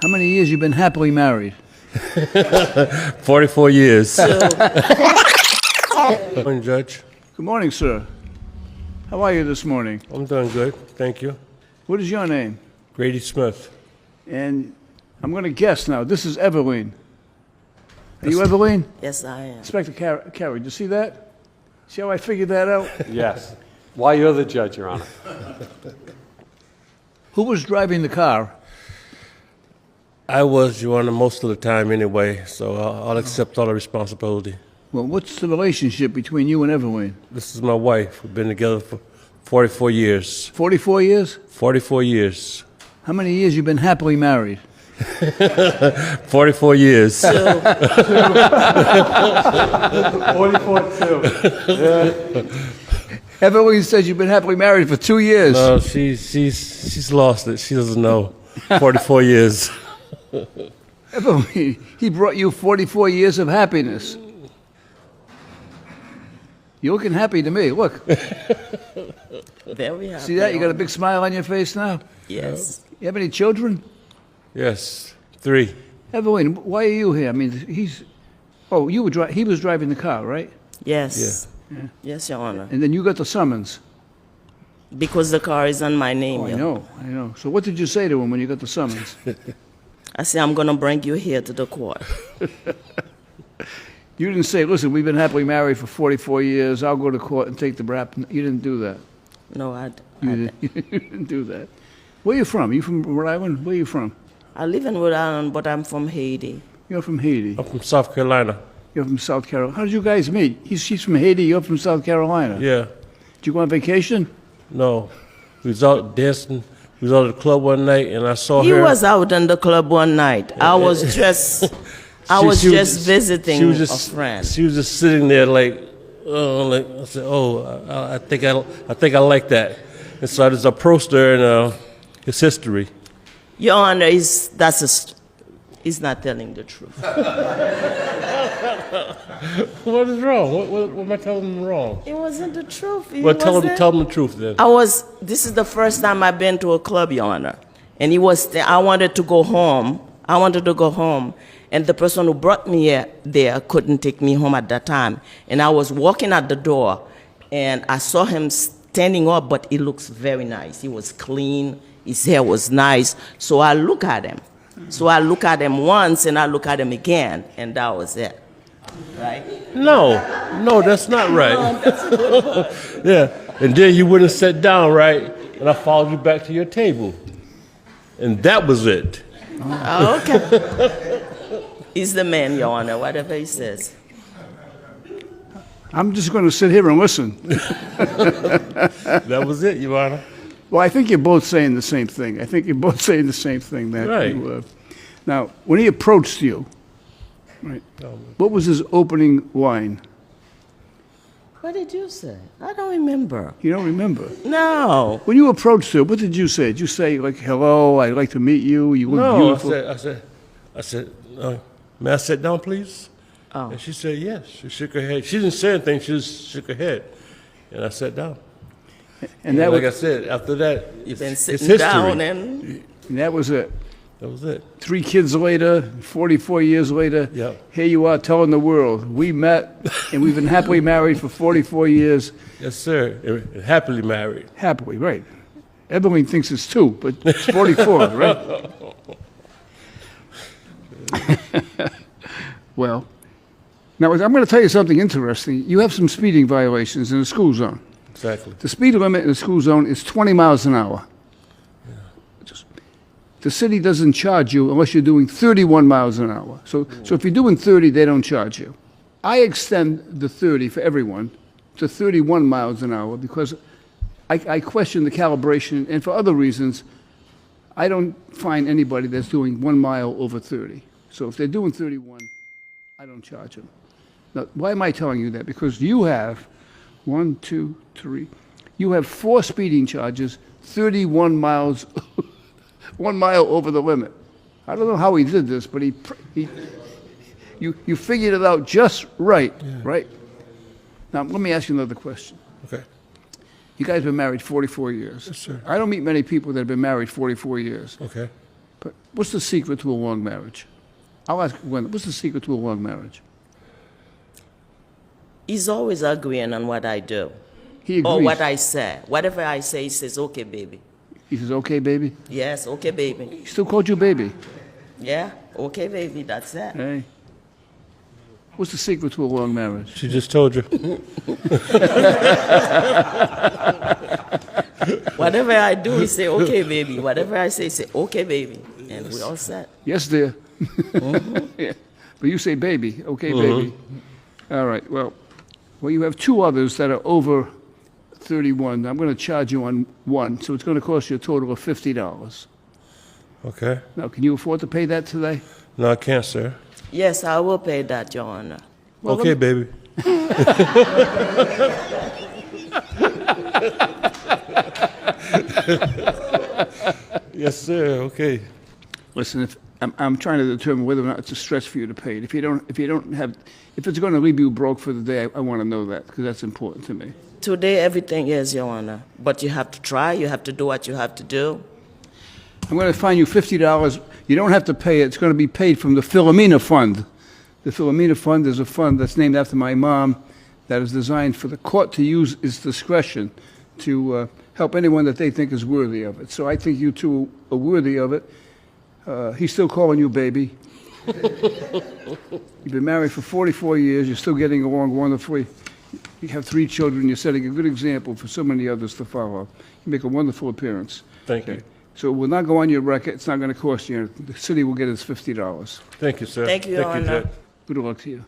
How many years you been happily married? 44 years. Morning, Judge. Good morning, sir. How are you this morning? I'm doing good, thank you. What is your name? Grady Smith. And I'm going to guess now. This is Evelyn. Are you Evelyn? Yes, I am. Inspector Carey, did you see that? See how I figured that out? Yes. Why you're the judge, Your Honor. Who was driving the car? I was, Your Honor, most of the time anyway, so I'll accept all the responsibility. Well, what's the relationship between you and Evelyn? This is my wife. We've been together for 44 years. 44 years? 44 years. How many years you been happily married? 44 years. 44 too. Evelyn says you've been happily married for 2 years. No, she's lost it. She doesn't know. 44 years. Evelyn, he brought you 44 years of happiness. You're looking happy to me. Look. Very happy. See that? You got a big smile on your face now? Yes. You have any children? Yes, 3. Evelyn, why are you here? I mean, oh, he was driving the car, right? Yes. Yes, Your Honor. And then you got the summons. Because the car is on my name. Oh, Your- I know. So what did you say to him when you got the summons? I said, I'm going to bring you here to the court. You didn't say, listen, we've been happily married for 44 years. I'll go to court and take the rap. You didn't do that. No, You didn't do that. Where are you from? You from Rhode Island? Where are you from? I live in Rhode Island, but I'm from Haiti. You're from Haiti. I'm from South Carolina. You're from South Carolina. How did you guys meet? She's from Haiti. You're from South Carolina. Yeah. Did you go on vacation? No. We was out dancing. We was out at the club one night, and I saw He her. was out in the club one night. I was just visiting a friend. She was just sitting there like I said, I think I like that. And so I just approached her, and it's history. Your Honor, he's not telling the truth. What is wrong? What am I telling them wrong? It wasn't the truth. Well, tell them the truth then. This is the first time I've been to a club, Your Honor. And I wanted to go home. And the person who brought me there couldn't take me home at that time. And I was walking at the door, and I saw him standing up, but he looks very nice. He was clean. His hair was nice. So I look at him. So I look at him once, and I look at him again, and that was it. Right? No, that's not right. Yeah, and then you wouldn't sit down, right? And I followed you back to your table. And that was it. Oh, okay. He's the man, Your Honor, whatever he says. I'm just going to sit here and listen. That was it, Your Honor. Well, I think you're both saying the same thing. That Right. Now, when he approached you, right, what was his opening line? What did you say? I don't remember. You don't remember? No. When you approached her, what did you say? Did you say, like, hello, I'd like to meet you, you look No, beautiful? I said, may I sit down, please? Oh. And she said yes. She shook her head. She didn't say anything. She just shook her head, and I sat down. And that like was, I said, after that, You've been it's sitting history. down and and that was it. That was it. 3 kids later, 44 years later, Yeah. here you are telling the world, we met and we've been happily married for 44 years. Yes, sir. And happily married. Happily, right. Evelyn thinks it's 2, but it's 44, right? Well, now I'm going to tell you something interesting. You have some speeding violations in the school zone. Exactly. The speed limit in the school zone is 20 miles an hour. The city doesn't charge you unless you're doing 31 miles an hour. So if you're doing 30, they don't charge you. I extend the 30 for everyone to 31 miles an hour because I question the calibration, and for other reasons, I don't find anybody that's doing 1 mile over 30. So if they're doing 31, I don't charge them. Now, why am I telling you that? Because you have 1, 2, 3. You have 4 speeding charges, 31 miles, 1 mile over the limit. I don't know how he did this, but you figured it out just right, right? Now, let me ask you another question. Okay. You guys have been married 44 years. Yes, sir. I don't meet many people that have been married 44 years. Okay. But what's the secret to a long marriage? I'll ask Gwen, what's the secret to a long marriage? He's always agreeing on what I do He agrees. or what I say. Whatever I say, he says, okay, baby. He says, okay, baby? Yes, okay, baby. He still called you baby. Yeah, okay, baby, that's it. Hey. What's the secret to a long marriage? She just told you. Whatever I do, he say, okay, baby. Whatever I say, he say, okay, baby. And we all set. Yes, dear. Yeah. But you say baby, okay, baby. All right, well, you have two others that are over 31. I'm going to charge you on one, so it's going to cost you a total of $50. Okay. Now, can you afford to pay that today? No, I can't, sir. Yes, I will pay that, Your Honor. Well, Okay, baby. Yes, sir. Okay. Listen, I'm trying to determine whether or not it's a stretch for you to pay it. If it's going to leave you broke for the day, I want to know that because that's important to me. Today, everything is, Your Honor. But you have to try. You have to do what you have to do. I'm going to fine you $50. You don't have to pay it. It's going to be paid from the Philomena Fund. The Philomena Fund is a fund that's named after my mom that is designed for the court to use its discretion to help anyone that they think is worthy of it. So I think you two are worthy of it. He's still calling you baby. You've been married for 44 years. You're still getting along wonderfully. You have 3 children. You're setting a good example for so many others to follow. You make a wonderful appearance. Thank you. So it will not go on your record. It's not going to cost you anything. The city will get its $50. Thank you, sir. Thank you, Your Honor. Judge. Good luck to you.